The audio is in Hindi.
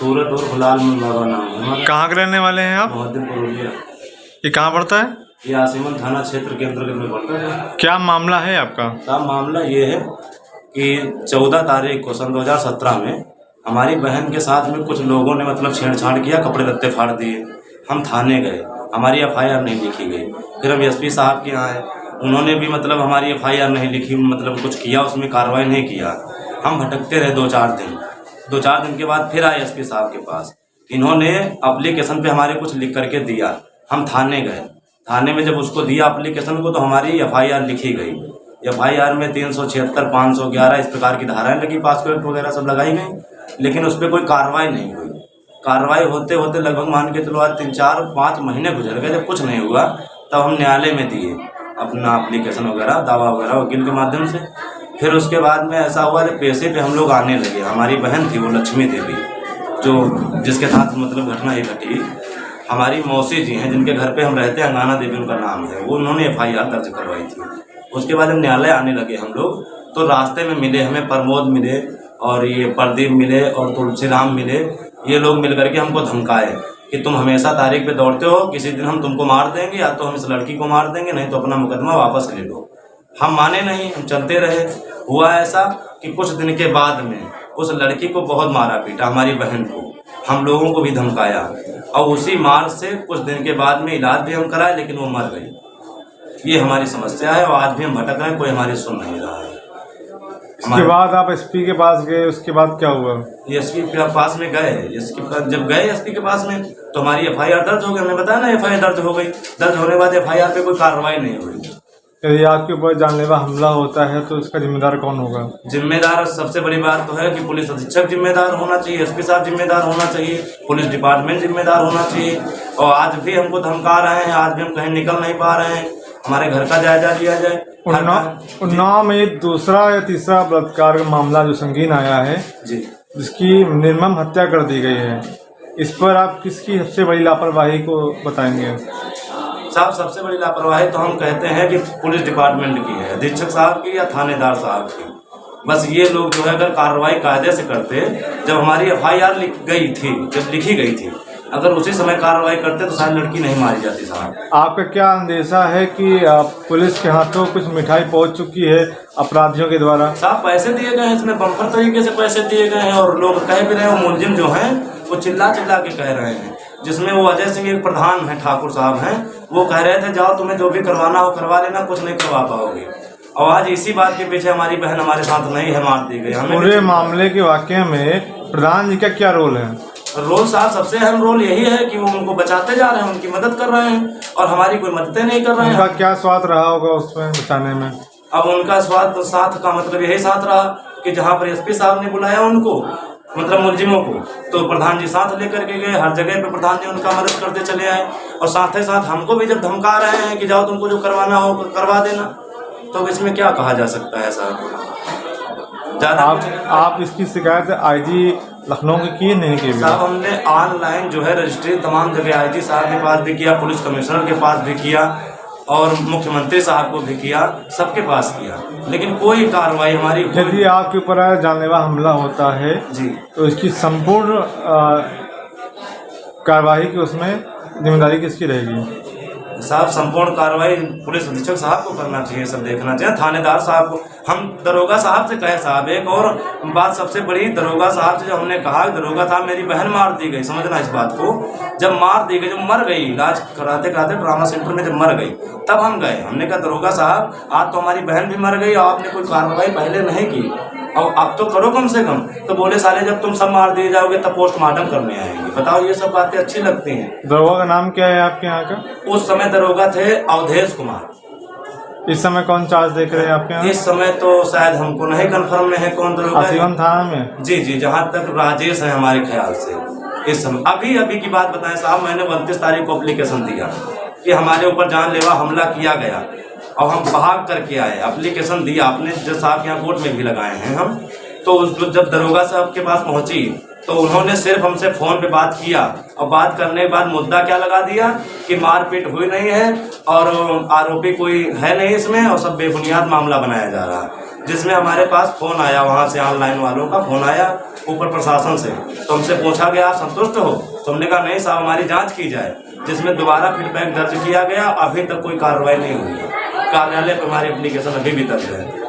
सूरत और गुलाल में बाबा नाम है हमारा। कहाँ के रहने वाले हैं आप? मोहद्दीपुर। ये कहाँ पड़ता है? ये आसिमन थाना क्षेत्र के अंतर्गत में पड़ता है। क्या मामला है आपका? साहब मामला ये है कि 14 तारीख को सन 2017 में हमारी बहन के साथ में कुछ लोगों ने मतलब छेड़छाड़ किया, कपड़े लत्ते फाड़ दिए। हम थाने गए, हमारी FIR नहीं लिखी गई। फिर हम SP साहब के यहाँ आए, उन्होंने भी मतलब हमारी FIR नहीं लिखी, मतलब कुछ किया उसमें कार्रवाई नहीं किया। हम भटकते रहे 2-4 दिन। 2-4 दिन के बाद फिर आए SP साहब के पास। इन्होंने एप्लीकेशन पे हमारे कुछ लिख करके दिया। हम थाने गए, थाने में जब उसको दिया एप्लीकेशन को तो हमारी FIR लिखी गई। FIR में 376, 511 इस प्रकार की धाराएं लगी, पासपोर्ट एक्ट वगैरह सब लगाई गई, लेकिन उस पर कोई कार्रवाई नहीं हुई। कार्रवाई होते होते लगभग मान के चलो आज 3-4-5 महीने गुजर गए। जब कुछ नहीं हुआ तब हम न्यायालय में दिए अपना एप्लीकेशन वगैरह, दावा वगैरह वकील के माध्यम से। फिर उसके बाद में ऐसा हुआ कि पैसे पे हम लोग आने लगे। हमारी बहन थी वो लक्ष्मी देवी, जो जिसके साथ मतलब घटना ये घटी, हमारी मौसी जी हैं जिनके घर पे हम रहते हैं, अंगाना देवी उनका नाम है, वो उन्होंने FIR दर्ज करवाई थी। उसके बाद हम न्यायालय आने लगे हम लोग, तो रास्ते में मिले हमें प्रमोद मिले और ये प्रदीप मिले और तुलसीराम मिले। ये लोग मिल करके हमको धमकाए कि तुम हमेशा तारीख पे दौड़ते हो, किसी दिन हम तुमको मार देंगे, या तो हम इस लड़की को मार देंगे, नहीं तो अपना मुकदमा वापस ले लो। हम माने नहीं, हम चलते रहे। हुआ ऐसा कि कुछ दिन के बाद में उस लड़की को बहुत मारा पीटा, हमारी बहन को, हम लोगों को भी धमकाया, और उसी मार से कुछ दिन के बाद में इलाज भी हम कराए, लेकिन वो मर गई। ये हमारी समस्या है और आज भी हम भटक रहे हैं, कोई हमारी सुन नहीं रहा है। इसके बाद आप SP के पास गए, उसके बाद क्या हुआ? SP के पास में गए, जब गए SP के पास में तो हमारी FIR दर्ज हो गई। हमने बताया ना FIR दर्ज हो गई। दर्ज होने के बाद FIR पे कोई कार्रवाई नहीं हुई। यदि आपके ऊपर जानलेवा हमला होता है तो इसका जिम्मेदार कौन होगा? जिम्मेदार सबसे बड़ी बात तो है कि पुलिस अधीक्षक जिम्मेदार होना चाहिए, SP साहब जिम्मेदार होना चाहिए, पुलिस डिपार्टमेंट जिम्मेदार होना चाहिए। और आज भी हमको धमका रहे हैं, आज भी हम कहीं निकल नहीं पा रहे हैं। हमारे घर का जायजा लिया जाए। उन्नाव में दूसरा या तीसरा बलात्कार का मामला जो संगीन आया है जी, जिसकी निर्मम हत्या कर दी गई है, इस पर आप किसकी सबसे बड़ी लापरवाही को बताएंगे? साहब सबसे बड़ी लापरवाही तो हम कहते हैं कि पुलिस डिपार्टमेंट की है, अधीक्षक साहब की या थानेदार साहब की। बस ये लोग जो है अगर कार्रवाई कायदे से करते, जब हमारी FIR जब लिखी गई थी, अगर उसी समय कार्रवाई करते तो शायद लड़की नहीं मारी जाती। साहब आपका क्या अंदेशा है कि पुलिस के हाथों कुछ मिठाई पहुंच चुकी है अपराधियों के द्वारा? साहब पैसे दिए गए हैं, इसमें बम्पर तरीके से पैसे दिए गए हैं, और लोग कह भी रहे हैं, वो मुलजिम जो हैं वो चिल्ला चिल्ला के कह रहे हैं। जिसमें वो अजय सिंह एक प्रधान हैं, ठाकुर साहब हैं, वो कह रहे थे जाओ तुम्हें जो भी करवाना हो करवा लेना, कुछ नहीं करवा पाओगे। और आज इसी बात के पीछे हमारी बहन हमारे साथ नहीं है, मार दी गई। हमें पूरे मामले के वाकये में प्रधान जी का क्या रोल है? रोल साहब सबसे अहम रोल यही है कि वो उनको बचाते जा रहे हैं, उनकी मदद कर रहे हैं, और हमारी कोई मददें नहीं कर रहे हैं। उनका क्या स्वाद रहा होगा उसमें बचाने में? अब उनका स्वाद तो साथ का मतलब यही साथ रहा कि जहाँ पर SP साहब ने बुलाया उनको, मतलब मुलजिमों को, तो प्रधान जी साथ लेकर के गए। हर जगह पे प्रधान जी उनका मदद करते चले आए, और साथ ही साथ हमको भी जब धमका रहे हैं कि जाओ तुमको जो करवाना हो करवा देना, तो इसमें क्या कहा जा सकता है साहब? आप इसकी शिकायत IG लखनऊ की नहीं की? साहब हमने ऑनलाइन जो है रजिस्ट्री तमाम जगह IG साहब के पास भी किया, पुलिस कमिश्नर के पास भी किया, और मुख्यमंत्री साहब को भी किया, सबके पास किया, लेकिन कोई कार्रवाई हमारी। यदि आपके ऊपर जानलेवा हमला होता है जी, तो इसकी संपूर्ण कार्रवाई की उसमें जिम्मेदारी किसकी रहेगी? साहब संपूर्ण कार्रवाई पुलिस अधीक्षक साहब को करना चाहिए, सब देखना चाहिए, थानेदार साहब को। हम दरोगा साहब से कहे साहब, एक और बात सबसे बड़ी, दरोगा साहब से जब हमने कहा, दरोगा साहब मेरी बहन मार दी गई, समझना इस बात को, जब मार दी गई, जब मर गई, इलाज कराते कराते ट्रामा सेंटर में जब मर गई, तब हम गए। हमने कहा दरोगा साहब आज तो हमारी बहन भी मर गई और आपने कोई कार्रवाई पहले नहीं की, और अब तो करो कम से कम। तो बोले साले जब तुम सब मार दिए जाओगे तब पोस्टमार्टम करने आएंगे। बताओ, ये सब बातें अच्छी लगती हैं? दरोगा का नाम क्या है आपके यहाँ का? उस समय दरोगा थे अवधेश कुमार। इस समय कौन चार्ज देख रहे हैं आपके यहाँ? इस समय तो शायद हमको नहीं कंफर्म में है कौन दरोगा है। आसिमन थाना में? जी जी, जहाँ तक राजेश है हमारे ख्याल से। इस समय अभी की बात बताएं साहब, मैंने 29 तारीख को एप्लीकेशन दिया कि हमारे ऊपर जानलेवा हमला किया गया, और हम भाग करके आए, एप्लीकेशन दिया, आपने जज साहब के यहाँ कोर्ट में भी लगाए हैं हम। तो जब दरोगा साहब के पास पहुंची तो उन्होंने सिर्फ हमसे फ़ोन पे बात किया, और बात करने के बाद मुद्दा क्या लगा दिया कि मारपीट हुई नहीं है और आरोपी कोई है नहीं इसमें, और सब बेबुनियाद मामला बनाया जा रहा है। जिसमें हमारे पास फ़ोन आया, वहाँ से ऑनलाइन वालों का फ़ोन आया ऊपर प्रशासन से। तो हमसे पूछा गया आप संतुष्ट हो? तो हमने कहा नहीं साहब, हमारी जांच की जाए, जिसमें दोबारा फीडबैक दर्ज किया गया। अभी तक कोई कार्रवाई नहीं हुई है। कार्यालय पर हमारी एप्लीकेशन अभी भी दर्ज है।